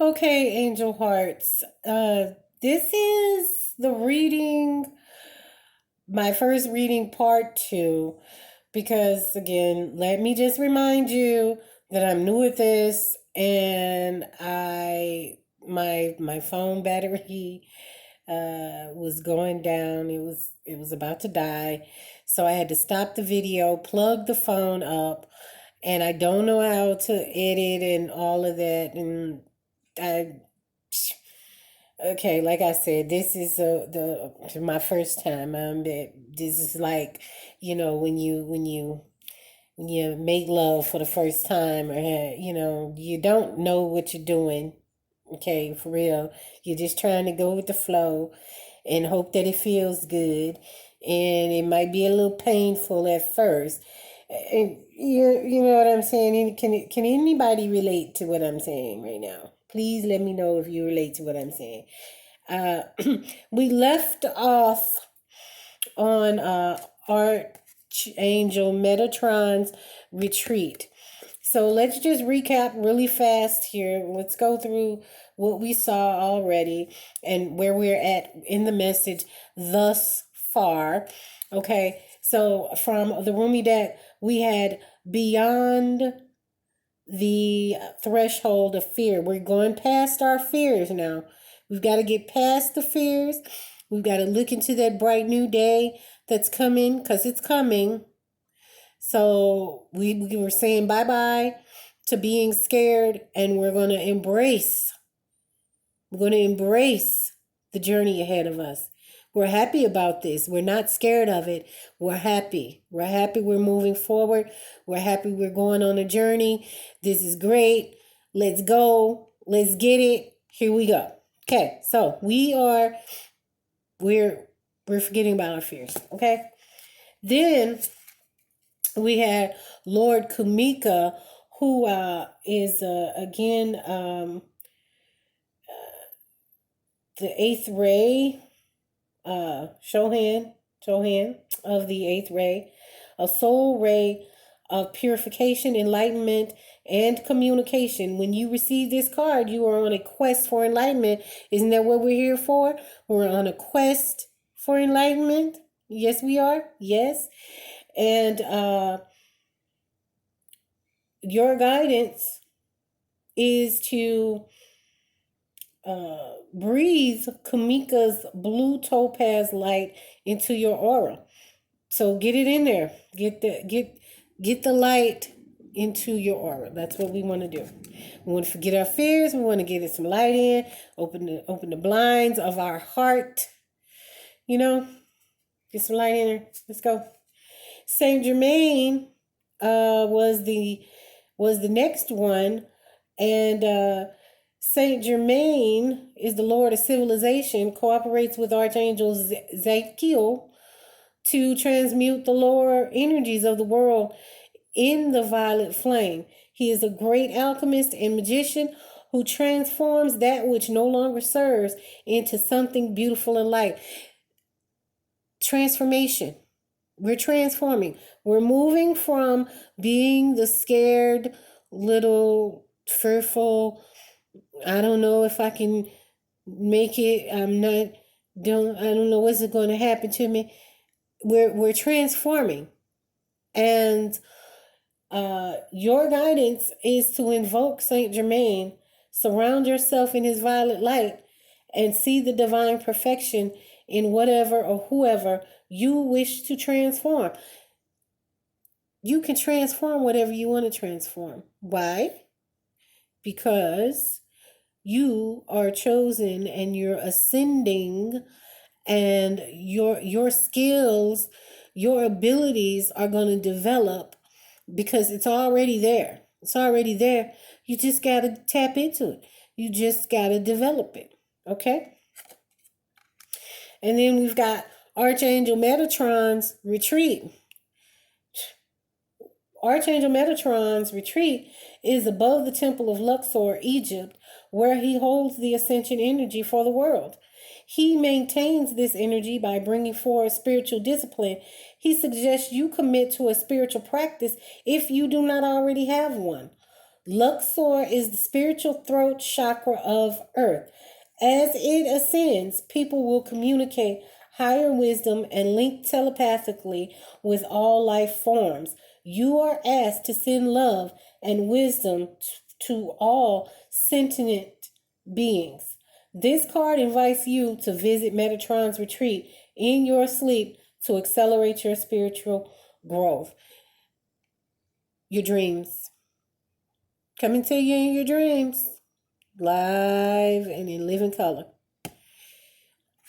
Okay, Angel Hearts. This is the reading, my first reading part two, because again, let me just remind you that I'm new at this and my phone battery was going down. It was about to die. So I had to stop the video, plug the phone up, and I don't know how to edit and all of that. And I okay, like I said, this is the my first time. This is like, when you make love for the first time, or you don't know what you're doing. Okay, for real, you're just trying to go with the flow, and hope that it feels good, and it might be a little painful at first. And you know what I'm saying? And can anybody relate to what I'm saying right now? Please let me know if you relate to what I'm saying. Uh, we left off on Archangel Metatron's retreat. So let's just recap really fast here. Let's go through what we saw already and where we're at in the message thus far. Okay, so from the Rumi deck, we had beyond the threshold of fear. We're going past our fears now. We've got to get past the fears. We've got to look into that bright new day that's coming, because it's coming. So we were saying bye bye to being scared, and we're going to embrace. We're going to embrace the journey ahead of us. We're happy about this. We're not scared of it. We're happy. We're happy we're moving forward. We're happy we're going on a journey. This is great. Let's go. Let's get it. Here we go. Okay, so we're forgetting about our fears. Okay. Then we had Lord Kumika, who is again the eighth ray, Shohan of the eighth ray, a soul ray of purification, enlightenment, and communication. When you receive this card, you are on a quest for enlightenment. Isn't that what we're here for? We're on a quest for enlightenment. Yes, we are. Yes. And your guidance is to breathe Kamika's blue topaz light into your aura. So get it in there. Get the light into your aura. That's what we want to do. We want to forget our fears. We want to get some light in. Open the blinds of our heart. Get some light in there. Let's go. Saint Germain was the next one, and Saint Germain is the Lord of Civilization. Cooperates with Archangel Zadkiel to transmute the lower energies of the world in the violet flame. He is a great alchemist and magician who transforms that which no longer serves into something beautiful and light. Transformation. We're transforming. We're moving from being the scared, little, fearful, I don't know if I can make it. I don't know what's going to happen to me. We're transforming. And your guidance is to invoke Saint Germain, surround yourself in his violet light, and see the divine perfection in whatever or whoever you wish to transform. You can transform whatever you want to transform. Why? Because you are chosen and you're ascending, and your skills, your abilities are going to develop, because it's already there. It's already there. You just got to tap into it. You just got to develop it. Okay? And then we've got Archangel Metatron's retreat. Archangel Metatron's retreat is above the Temple of Luxor, Egypt, where he holds the ascension energy for the world. He maintains this energy by bringing forward spiritual discipline. He suggests you commit to a spiritual practice if you do not already have one. Luxor is the spiritual throat chakra of Earth. As it ascends, people will communicate higher wisdom and link telepathically with all life forms. You are asked to send love and wisdom to all sentient beings. This card invites you to visit Metatron's retreat in your sleep to accelerate your spiritual growth. Your dreams. Coming to you in your dreams. Live and in living color.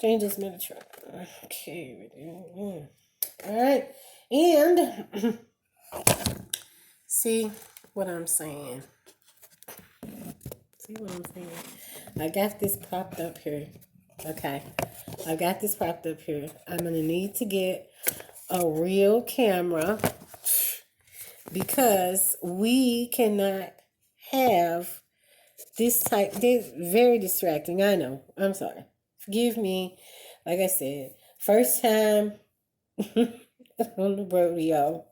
Changes Metatron. Okay. Alright. And see what I'm saying. See what I'm saying? I got this propped up here. Okay. I got this propped up here. I'm going to need to get a real camera because we cannot have this type. They're very distracting. I know. I'm sorry. Forgive me. Like I said, first time on the rodeo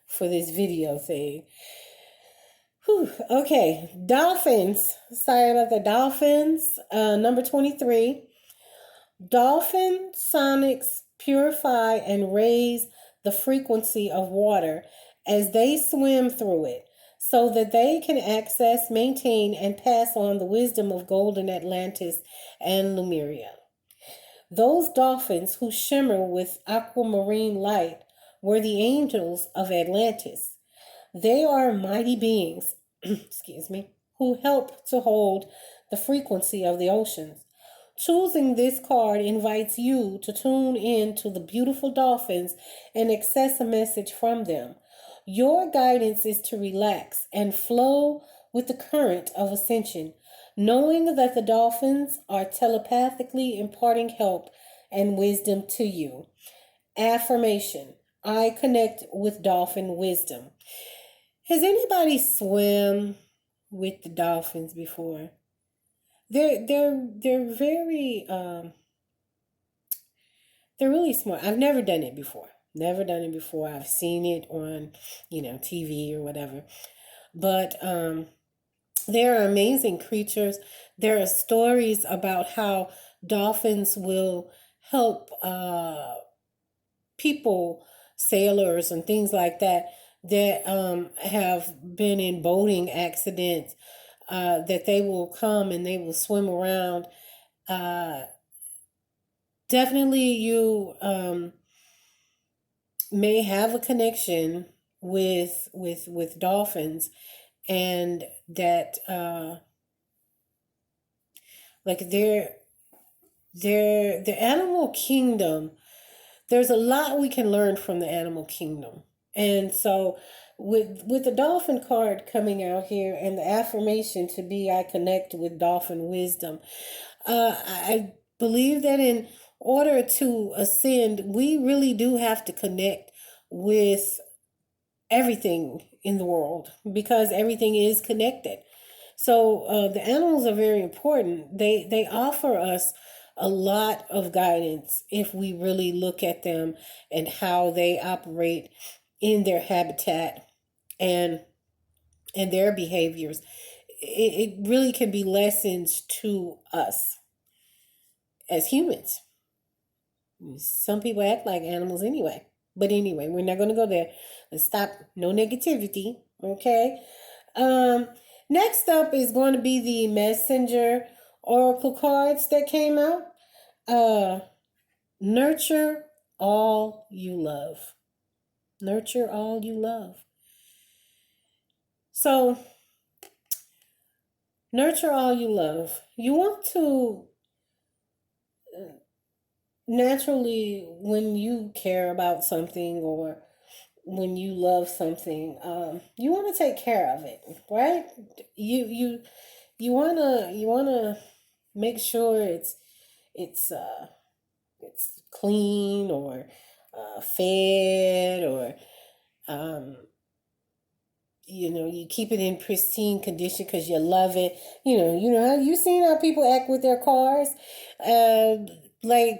for this video thing. Whew. Okay, dolphins. Sorry about the dolphins. Number 23. Dolphin sonics purify and raise the frequency of water as they swim through it, so that they can access, maintain, and pass on the wisdom of golden Atlantis and Lemuria. Those dolphins who shimmer with aquamarine light were the angels of Atlantis. They are mighty beings, excuse me, who help to hold the frequency of the oceans. Choosing this card invites you to tune in to the beautiful dolphins and access a message from them. Your guidance is to relax and flow with the current of ascension, knowing that the dolphins are telepathically imparting help and wisdom to you. Affirmation: I connect with dolphin wisdom. Has anybody swam with the dolphins before? They're very they're really smart. I've never done it before. Never done it before. I've seen it on, TV or whatever. But they're amazing creatures. There are stories about how dolphins will help people, sailors and things like that have been in boating accidents, that they will come and they will swim around. Definitely you may have a connection with dolphins, and that like they're the animal kingdom. There's a lot we can learn from the animal kingdom. And so with the dolphin card coming out here and the affirmation to be I connect with dolphin wisdom, I believe that in order to ascend, we really do have to connect with everything in the world because everything is connected. So the animals are very important. They offer us a lot of guidance if we really look at them and how they operate in their habitat and their behaviors. It really can be lessons to us as humans. Some people act like animals anyway. But anyway, we're not going to go there. Let's stop. No negativity. Okay. Next up is going to be the messenger oracle cards that came out. Nurture all you love. Nurture all you love. So, nurture all you love. You want to naturally, when you care about something or when you love something, you want to take care of it, right? You want to make sure it's clean or fed, or you keep it in pristine condition because you love it. You seen how people act with their cars, they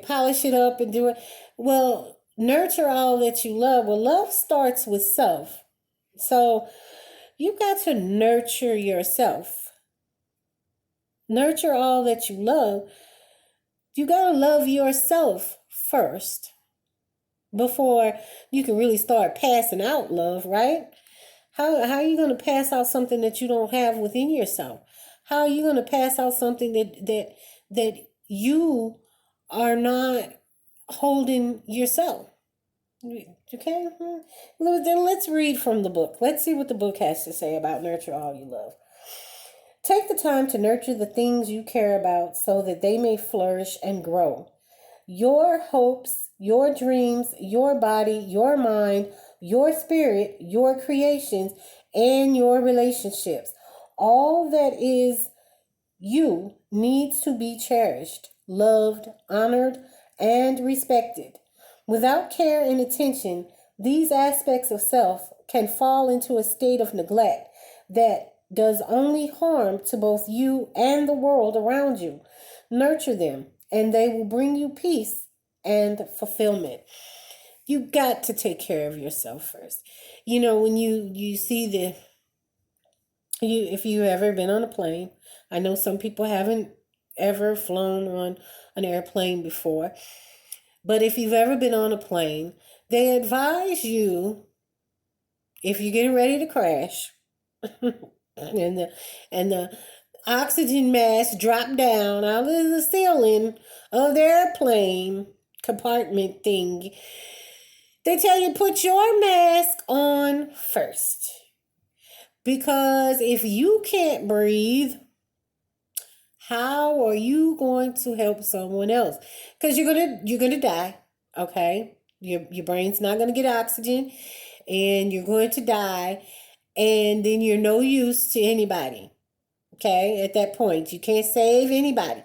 polish it up and do it. Well, nurture all that you love. Well, love starts with self. So You got to nurture yourself. Nurture all that you love. You got to love yourself first before you can really start passing out love, right? How are you going to pass out something that you don't have within yourself? How are you going to pass out something that you are not holding yourself? Okay, well, then let's read from the book. Let's see what the book has to say about nurture all you love. Take the time to nurture the things you care about so that they may flourish and grow. Your hopes, your dreams, your body, your mind, your spirit, your creations, and your relationships. All that is you needs to be cherished, loved, honored, and respected. Without care and attention, these aspects of self can fall into a state of neglect that does only harm to both you and the world around you. Nurture them, and they will bring you peace and fulfillment. You got to take care of yourself first. You know, when you see if you ever been on a plane, I know some people haven't ever flown on an airplane before, but if you've ever been on a plane, they advise you, if you're getting ready to crash, and the oxygen mask drop down out of the ceiling of the airplane compartment thing, they tell you put your mask on first. Because if you can't breathe, how are you going to help someone else? Because you're gonna die, okay? Your brain's not gonna get oxygen, and you're going to die, and then you're no use to anybody. Okay, at that point, you can't save anybody.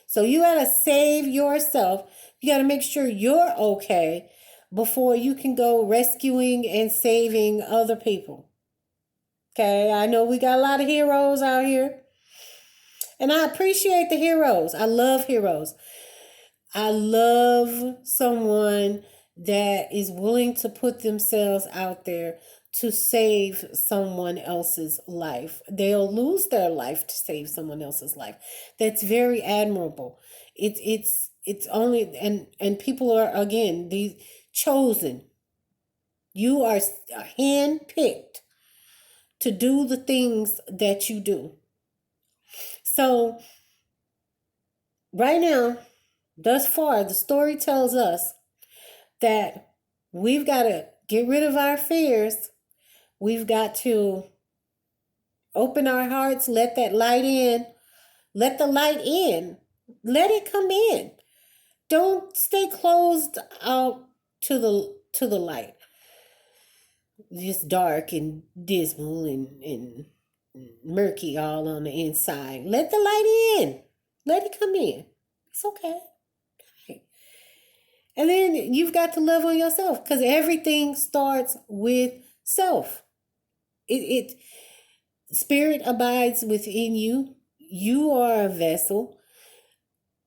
So you gotta save yourself. You gotta make sure you're okay before you can go rescuing and saving other people. Okay, I know we got a lot of heroes out here, and I appreciate the heroes. I love heroes. I love someone that is willing to put themselves out there to save someone else's life. They'll lose their life to save someone else's life. That's very admirable. It's only and people are again these chosen. You are handpicked to do the things that you do. So right now, thus far, the story tells us that we've got to get rid of our fears. We've got to open our hearts, let that light in. Let the light in. Let it come in. Don't stay closed out to the light. Just dark and dismal and murky all on the inside. Let the light in. Let it come in. It's okay. And then you've got to love on yourself because everything starts with self. It spirit abides within you. You are a vessel.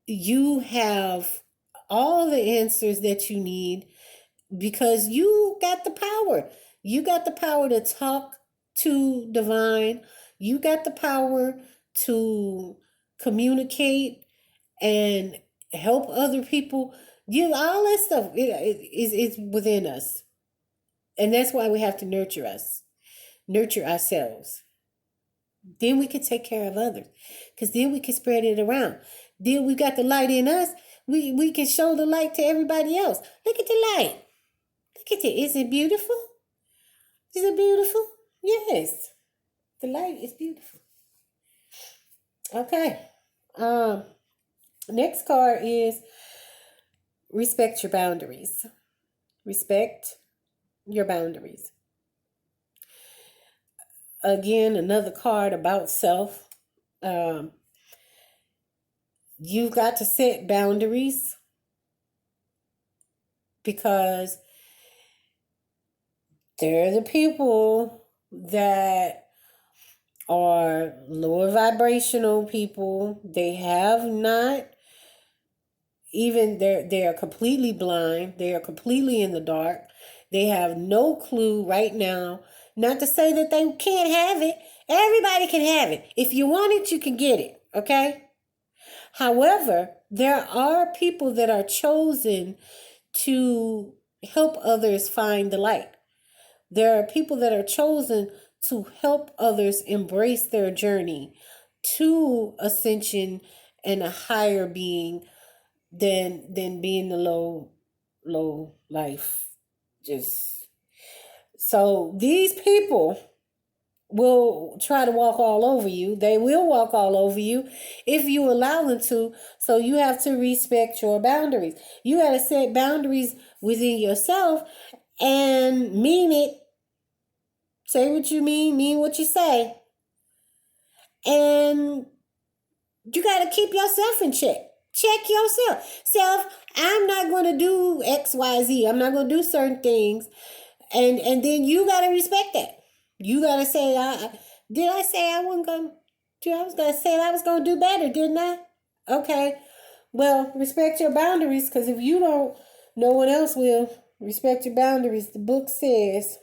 You have all the answers that you need because you got the power. You got the power to talk to divine. You got the power to communicate and help other people. You all that stuff it's within us. And that's why we have to nurture ourselves. Then we can take care of others. Because then we can spread it around. Then we got the light in us. We can show the light to everybody else. Look at the light. Look at it. Is it beautiful? Is it beautiful? Yes. The light is beautiful. Okay. Next card is respect your boundaries. Respect your boundaries. Again, another card about self. You've got to set boundaries because there are the people that are lower vibrational people. They have not even, they are completely blind. They are completely in the dark. They have no clue right now, Not to say that they can't have it. Everybody can have it. If you want it, you can get it. Okay? However, there are people that are chosen to help others find the light. There are people that are chosen to help others embrace their journey to ascension and a higher being than being the low life. Just so these people will try to walk all over you. They will walk all over you if you allow them to. So you have to respect your boundaries. You got to set boundaries within yourself and mean it. Say what you mean what you say. And you got to keep yourself in check. Check yourself. Self, I'm not going to do X, Y, Z. I'm not going to do certain things. And then you got to respect that. You got to say, did I say I wasn't going to, I was going to say I was going to do better, didn't I? Okay. Well, respect your boundaries, because if you don't, no one else will. Respect your boundaries. The book says,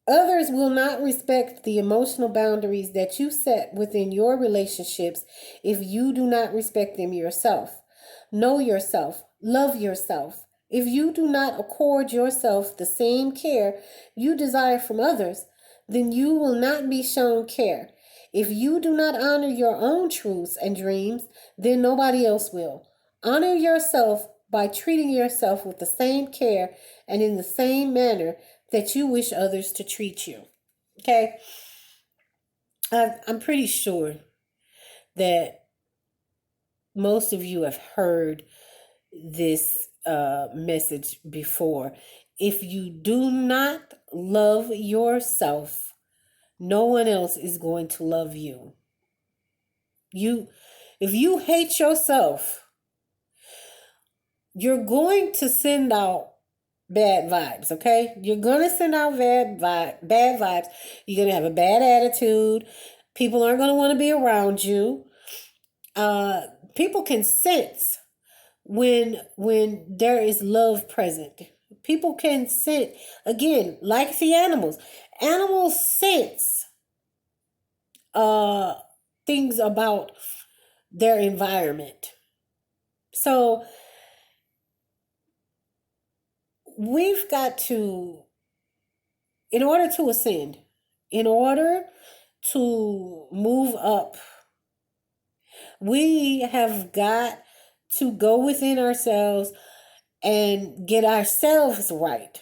others will not respect the emotional boundaries that you set within your relationships if you do not respect them yourself. Know yourself. Love yourself. If you do not accord yourself the same care you desire from others, then you will not be shown care. If you do not honor your own truths and dreams, then nobody else will. Honor yourself by treating yourself with the same care and in the same manner that you wish others to treat you. Okay? I'm pretty sure that most of you have heard this message before. If you do not love yourself, no one else is going to love you. If you hate yourself, you're going to send out bad vibes, okay? You're going to send out bad vibes. You're going to have a bad attitude. People aren't going to want to be around you. People can sense when there is love present. People can sense, again, like the animals. Animals sense things about their environment. So we've got to, in order to ascend, in order to move up, we have got to go within ourselves and get ourselves right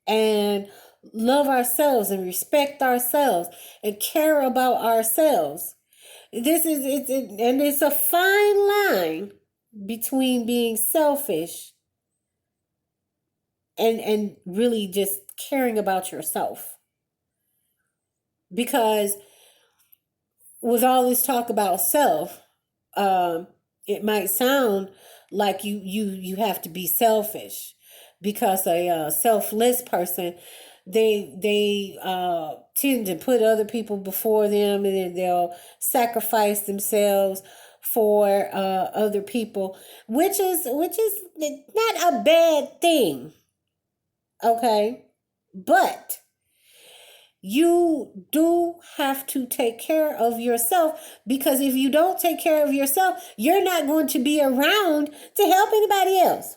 and love ourselves and respect ourselves and care about ourselves. It's a fine line between being selfish and really just caring about yourself. Because with all this talk about self, it might sound like you have to be selfish, because a selfless person, they tend to put other people before them, and then they'll sacrifice themselves for other people, which is not a bad thing. Okay, but you do have to take care of yourself, because if you don't take care of yourself, you're not going to be around to help anybody else,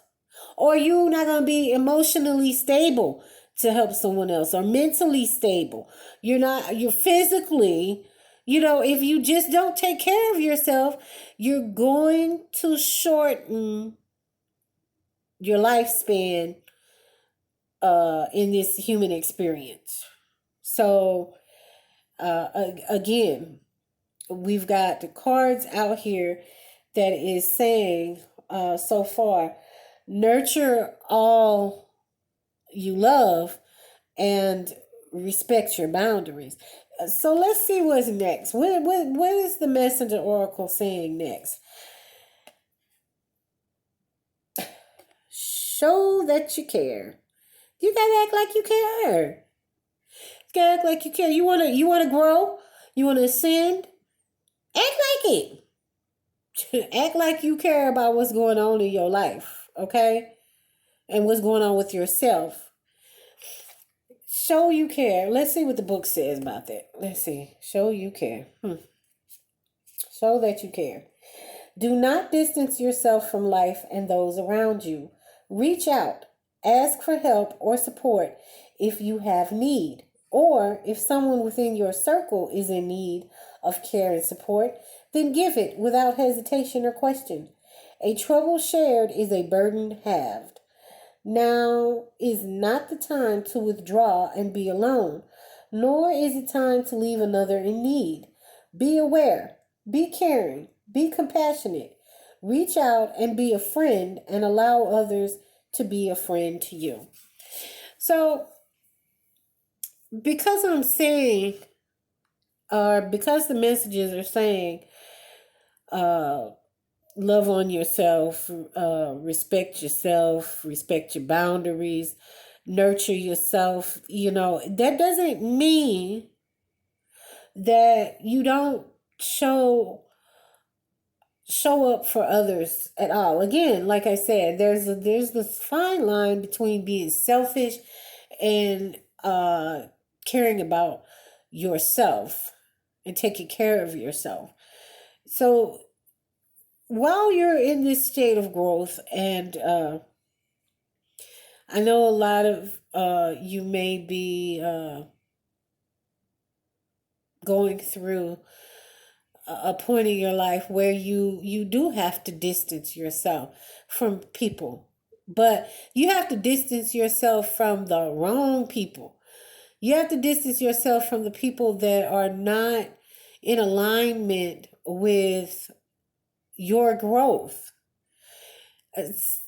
or you're not going to be emotionally stable to help someone else, or mentally stable. You're physically, if you just don't take care of yourself, you're going to shorten your lifespan in this human experience. So, again, we've got the cards out here that is saying so far, nurture all you love and respect your boundaries. So let's see what's next. What is the Messenger Oracle saying next? Show that you care. You gotta act like you care. You gotta act like you care. You wanna grow? You wanna ascend? Act like it. Act like you care about what's going on in your life, okay? And what's going on with yourself. Show you care. Let's see what the book says about that. Let's see. Show you care. Show that you care. Do not distance yourself from life and those around you. Reach out. Ask for help or support if you have need, or if someone within your circle is in need of care and support, then give it without hesitation or question. A trouble shared is a burden halved. Now is not the time to withdraw and be alone, nor is it time to leave another in need. Be aware, be caring, be compassionate. Reach out and be a friend and allow others to be a friend to you. So, because I'm saying, because the messages are saying, love on yourself, respect yourself, respect your boundaries, nurture yourself, that doesn't mean that you don't show up for others at all. Again, like I said, there's this fine line between being selfish and caring about yourself and taking care of yourself. So while you're in this state of growth, and I know a lot of you may be going through a point in your life where you do have to distance yourself from people, but you have to distance yourself from the wrong people. You have to distance yourself from the people that are not in alignment with your growth.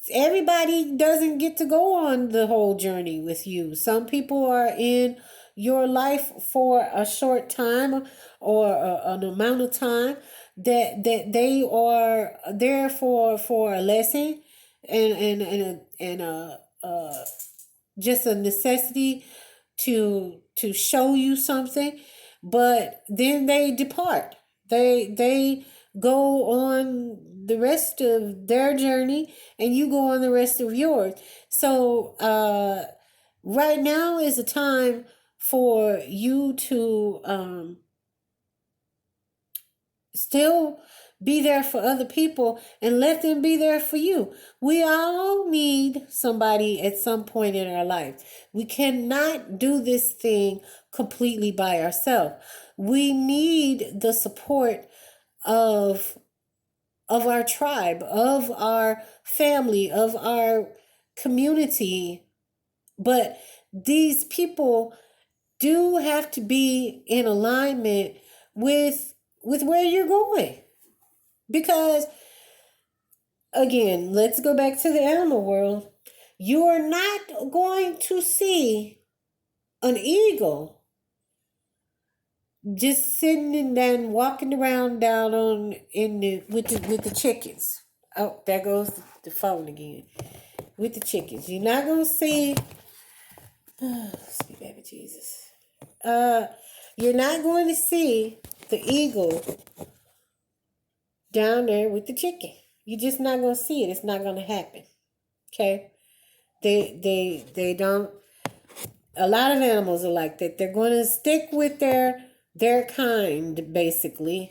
Everybody doesn't get to go on the whole journey with you. Some people are in your life for a short time or an amount of time that they are there for a lesson and just a necessity to show you something, but then they depart. They go on the rest of their journey and you go on the rest of yours. So right now is a time for you to still be there for other people and let them be there for you. We all need somebody at some point in our life. We cannot do this thing completely by ourselves. We need the support of our tribe, of our family, of our community. But these people do have to be in alignment with where you're going. Because again, let's go back to the animal world. You are not going to see an eagle just sitting and then walking around down on with the chickens. Oh, there goes the phone again. With the chickens, you're not gonna see. Oh, sweet baby Jesus. You're not going to see the eagle down there with the chicken. You're just not gonna see it. It's not gonna happen. Okay? They don't. A lot of animals are like that. They're going to stick with their kind, basically.